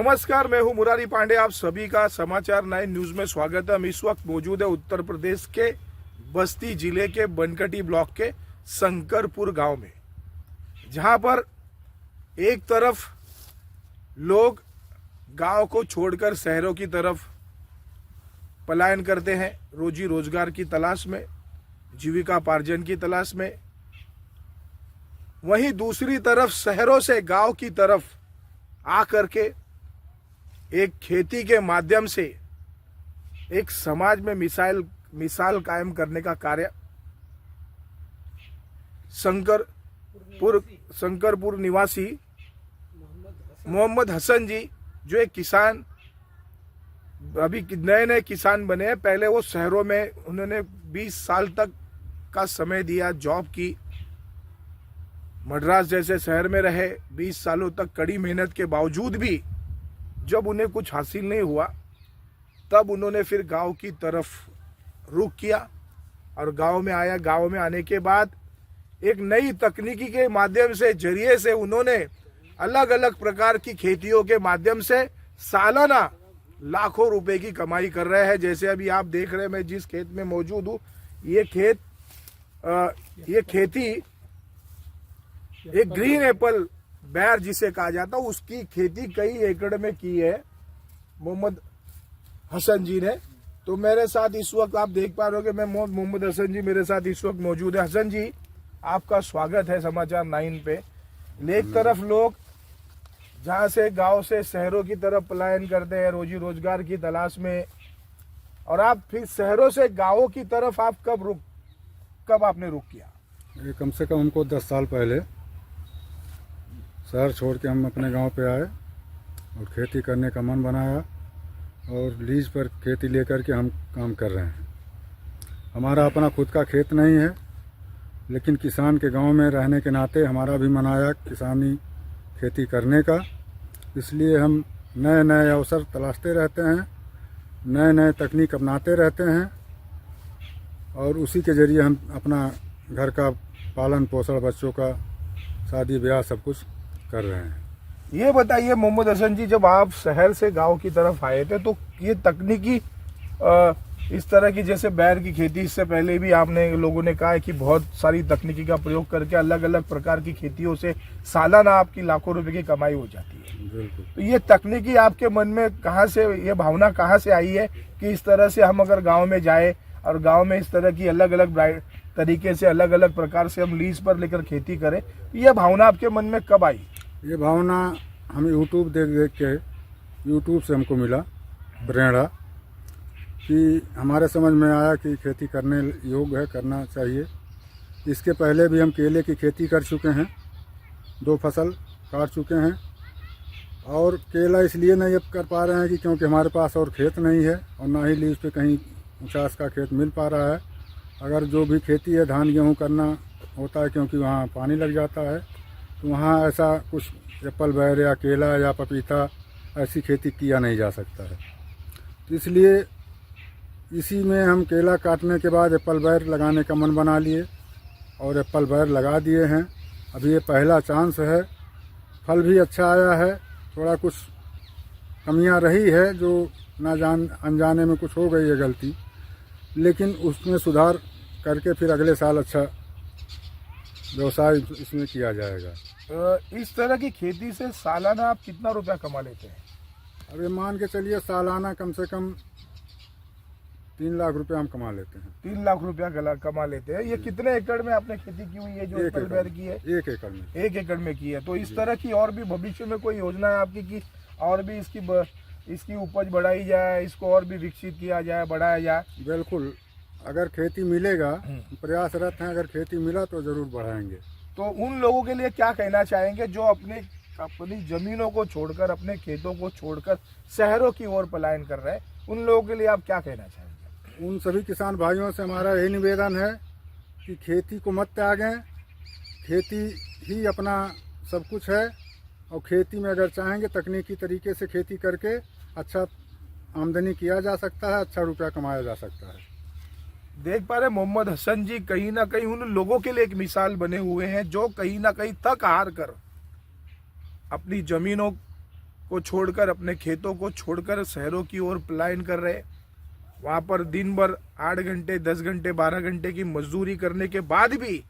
नमस्कार, मैं हूं मुरारी पांडे। आप सभी का समाचार 9 न्यूज में स्वागत है। हम इस वक्त मौजूद है उत्तर प्रदेश के बस्ती जिले के बनकटी ब्लॉक के शंकरपुर गांव में, जहां पर एक तरफ लोग गांव को छोड़कर शहरों की तरफ पलायन करते हैं रोजी रोजगार की तलाश में, जीविकापार्जन की तलाश में। वहीं दूसरी तरफ शहरों से गांव की तरफ आकर के एक खेती के माध्यम से एक समाज में मिसाल कायम करने का कार्य शंकरपुर निवासी मोहम्मद हसन जी, जो एक किसान, अभी नए किसान बने हैं। पहले वो शहरों में उन्होंने 20 साल तक का समय दिया, जॉब की, मद्रास जैसे शहर में रहे 20 सालों तक। कड़ी मेहनत के बावजूद भी जब उन्हें कुछ हासिल नहीं हुआ, तब उन्होंने फिर गांव की तरफ रुख किया और गांव में आया। गांव में आने के बाद एक नई तकनीकी के माध्यम से, जरिए से उन्होंने अलग अलग प्रकार की खेतियों के माध्यम से सालाना लाखों रुपए की कमाई कर रहे हैं। जैसे अभी आप देख रहे हैं, मैं जिस खेत में मौजूद हूँ, ये खेती एक ग्रीन एप्पल बैर जिसे कहा जाता है, उसकी खेती कई एकड़ में की है मोहम्मद हसन जी ने। तो मेरे साथ इस वक्त आप देख पा रहे हो कि मैं मोहम्मद हसन जी मेरे साथ इस वक्त मौजूद है। हसन जी, आपका स्वागत है समाचार 9 पे। एक तरफ लोग जहां से गांव से शहरों की तरफ पलायन करते हैं रोजी रोजगार की तलाश में, और आप फिर शहरों से गांवों की तरफ आप कब आपने रुख किया? ये कम से कम हमको 10 साल पहले शहर छोड़ के हम अपने गांव पे आए और खेती करने का मन बनाया और लीज पर खेती लेकर के हम काम कर रहे हैं। हमारा अपना खुद का खेत नहीं है, लेकिन किसान के गांव में रहने के नाते हमारा भी मन आया किसानी खेती करने का। इसलिए हम नए नए अवसर तलाशते रहते हैं, नए नए तकनीक अपनाते रहते हैं और उसी के ज़रिए हम अपना घर का पालन पोषण, बच्चों का शादी ब्याह सब कुछ कर रहे हैं। ये बताइए मोहम्मद हसन जी, जब आप शहर से गांव की तरफ आए थे तो ये तकनीकी इस तरह की, जैसे बैर की खेती, इससे पहले भी आपने लोगों ने कहा है कि बहुत सारी तकनीकी का प्रयोग करके अलग अलग प्रकार की खेतियों से सालाना आपकी लाखों रुपए की कमाई हो जाती है। बिल्कुल। तो ये तकनीकी आपके मन में कहाँ से, ये भावना कहाँ से आई है कि इस तरह से हम अगर गाँव में जाए और गाँव में इस तरह की अलग अलग तरीके से, अलग अलग प्रकार से हम लीज पर लेकर खेती करें? यह भावना आपके मन में कब आई? ये भावना हम यूट्यूब देख के, यूट्यूब से हमको मिला प्रेरणा कि हमारे समझ में आया कि खेती करने योग्य है, करना चाहिए। इसके पहले भी हम केले की खेती कर चुके हैं, 2 फसल काट चुके हैं, और केला इसलिए नहीं कर पा रहे हैं कि क्योंकि हमारे पास और खेत नहीं है और ना ही लीज पे कहीं 50 का खेत मिल पा रहा है। अगर जो भी खेती है, धान गेहूँ करना होता है, क्योंकि वहाँ पानी लग जाता है, तो वहाँ ऐसा कुछ एप्पल बैर या केला या पपीता ऐसी खेती किया नहीं जा सकता है। तो इसलिए इसी में हम केला काटने के बाद एप्पल बैर लगाने का मन बना लिए और एप्पल बैर लगा दिए हैं। अभी ये पहला चांस है, फल भी अच्छा आया है। थोड़ा कुछ कमियां रही है, जो अनजाने में कुछ हो गई है गलती, लेकिन उसमें सुधार करके फिर अगले साल अच्छा व्यवसाय इसमें किया जाएगा। इस तरह की खेती से सालाना आप कितना रुपया कमा लेते हैं? अभी मान के चलिए सालाना कम से कम 3 लाख रुपया हम कमा लेते हैं। 3 लाख रुपया कमा लेते हैं। ये कितने एकड़ में आपने खेती की हुई है जो एप्पल बैर की है? 1 एकड़ में। 1 एकड़ में की है। तो इस तरह की और भी भविष्य में कोई योजना है आपकी कि और भी इसकी उपज बढ़ाई जाए, इसको और भी विकसित किया जाए, बढ़ाया जाए? बिल्कुल, अगर खेती मिलेगा, प्रयासरत हैं, अगर खेती मिला तो ज़रूर बढ़ाएंगे। तो उन लोगों के लिए क्या कहना चाहेंगे जो अपनी जमीनों को छोड़कर, अपने खेतों को छोड़कर शहरों की ओर पलायन कर रहे हैं? उन लोगों के लिए आप क्या कहना चाहेंगे? उन सभी किसान भाइयों से हमारा यही निवेदन है कि खेती को मत त्यागें। खेती ही अपना सब कुछ है, और खेती में अगर चाहेंगे तकनीकी तरीके से खेती करके अच्छा आमदनी किया जा सकता है, अच्छा रुपया कमाया जा सकता है। देख पा रहे मोहम्मद हसन जी कहीं ना कहीं उन लोगों के लिए एक मिसाल बने हुए हैं जो कहीं ना कहीं थक हार कर अपनी जमीनों को छोड़कर, अपने खेतों को छोड़कर शहरों की ओर पलायन कर रहे हैं। वहां पर दिन भर 8 घंटे, 10 घंटे, 12 घंटे की मजदूरी करने के बाद भी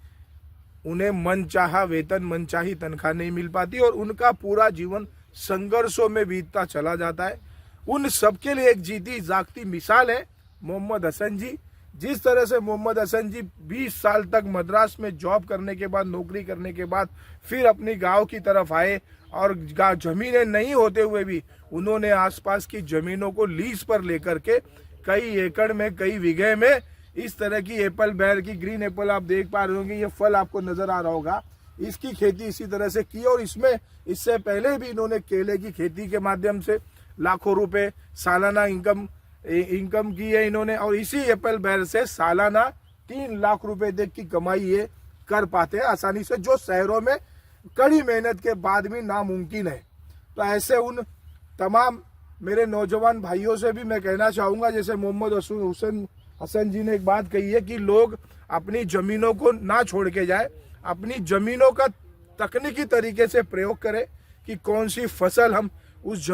उन्हें मनचाहा वेतन, मनचाही तनख्वाह नहीं मिल पाती और उनका पूरा जीवन संघर्षों में बीतता चला जाता है। उन सबके लिए एक जीती जागती मिसाल है मोहम्मद हसन जी। जिस तरह से मोहम्मद हसन जी 20 साल तक मद्रास में जॉब करने के बाद, नौकरी करने के बाद फिर अपनी गांव की तरफ आए और जमीनें नहीं होते हुए भी उन्होंने आसपास की जमीनों को लीज पर लेकर के कई एकड़ में, कई बीघे में इस तरह की एप्पल बेर की, ग्रीन एप्पल आप देख पा रहे होंगे, ये फल आपको नजर आ रहा होगा, इसकी खेती इसी तरह से की। और इसमें इससे पहले भी इन्होंने केले की खेती के माध्यम से लाखों रुपए सालाना इनकम की है इन्होंने। और इसी एप्पल बेर से सालाना 3 लाख रुपए तक की कमाई ये कर पाते हैं आसानी से, जो शहरों में कड़ी मेहनत के बाद भी नामुमकिन है। तो ऐसे उन तमाम मेरे नौजवान भाइयों से भी मैं कहना चाहूंगा, जैसे मोहम्मद हसन जी ने एक बात कही है कि लोग अपनी जमीनों को ना छोड़ के जाए, अपनी जमीनों का तकनीकी तरीके से प्रयोग करें कि कौन सी फसल हम उस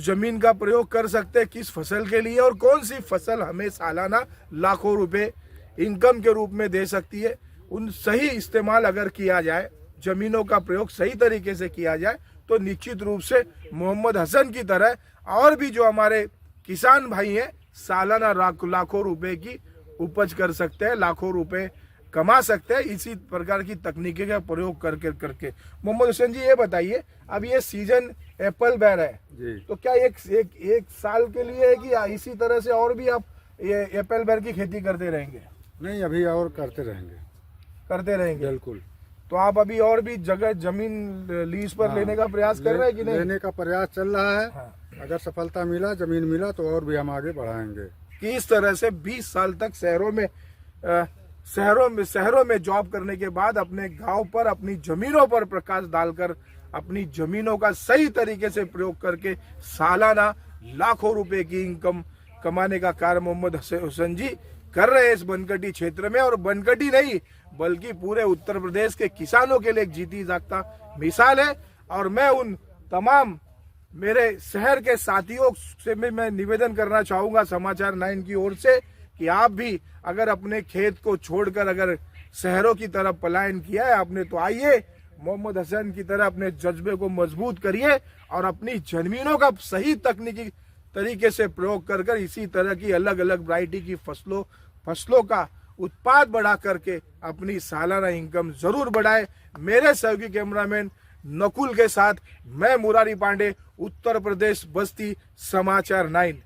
जमीन का प्रयोग कर सकते हैं, किस फसल के लिए, और कौन सी फसल हमें सालाना लाखों रुपए इनकम के रूप में दे सकती है। उन सही इस्तेमाल अगर किया जाए, जमीनों का प्रयोग सही तरीके से किया जाए, तो निश्चित रूप से मोहम्मद हसन की तरह और भी जो हमारे किसान भाई हैं सालाना लाखों रुपए की उपज कर सकते हैं, लाखों रुपए कमा सकते हैं इसी प्रकार की तकनीकी का प्रयोग करके। मोहम्मद हुसैन जी ये बताइए, अब ये सीजन एप्पल बेर है जी, तो क्या एक साल के लिए है कि इसी तरह से और भी आप ये एप्पल बेर की खेती करते रहेंगे? नहीं, अभी और करते रहेंगे बिल्कुल। तो आप अभी और भी जमीन लीज पर लेने का प्रयास कर रहे हैं कि नहीं? लेने का प्रयास चल रहा है। हाँ। अगर सफलता मिला, जमीन मिला, तो और भी हम आगे बढ़ाएंगे। कि इस तरह से 20 साल तक शहरों में जॉब करने के बाद अपने गांव पर, अपनी जमीनों पर प्रकाश डालकर, अपनी जमीनों का सही तरीके से प्रयोग करके सालाना लाखों रुपए की इनकम कमाने का कार्य मोहम्मद हुसैन जी कर रहे हैं इस बनकटी क्षेत्र में। और बनकटी नहीं बल्कि पूरे उत्तर प्रदेश के किसानों के लिए एक जीती जागता मिसाल है। और मैं उन तमाम मेरे शहर के साथियों से मैं निवेदन करना चाहूंगा समाचार 9 की ओर से कि आप भी अगर अपने खेत को छोड़कर अगर शहरों की तरफ पलायन किया है आपने, तो आइए मोहम्मद हसन की तरह अपने जज्बे को मजबूत करिए और अपनी जमीनों का सही तकनीकी तरीके से प्रयोग कर इसी तरह की अलग अलग वैरायटी की फसलों का उत्पाद बढ़ा करके अपनी सालाना इनकम जरूर बढ़ाए। मेरे सहयोगी कैमरामैन नकुल के साथ मैं मुरारी पांडे, उत्तर प्रदेश, बस्ती, समाचार 9।